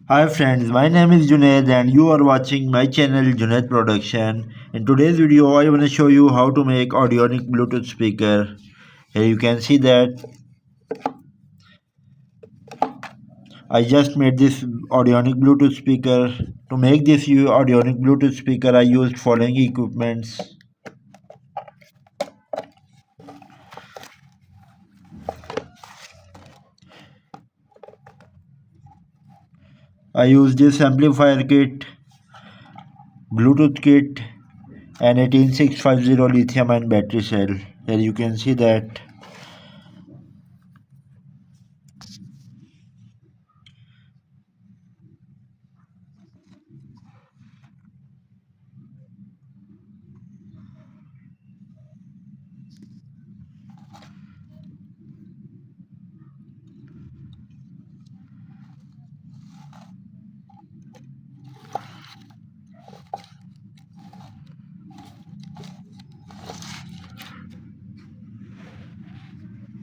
Hi friends, my name is Junaid and you are watching my channel Junaid Production. In today's video I want to show you how to make Audionic Bluetooth speaker. Here you can see that I just made this Audionic Bluetooth speaker. To make this Audionic Bluetooth speaker I used following equipments. I used this amplifier kit, Bluetooth kit and 18650 lithium ion battery cell. Here you can see that.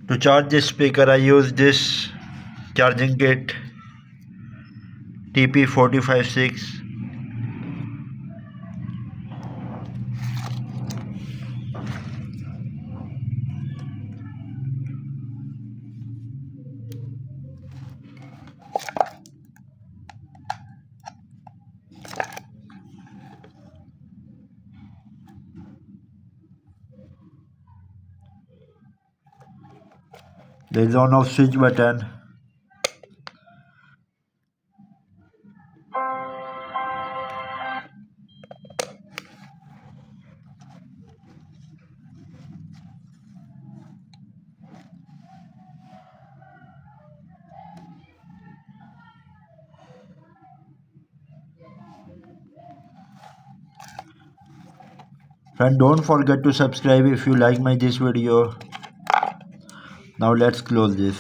To charge this speaker I use this charging kit TP456. There is on off switch button. Friend, don't forget to subscribe if you like this video. Now let's close this.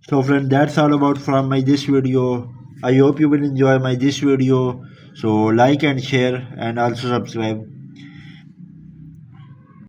So friend, that's all about from my this video. I hope you will enjoy my this video. So like and share and also subscribe.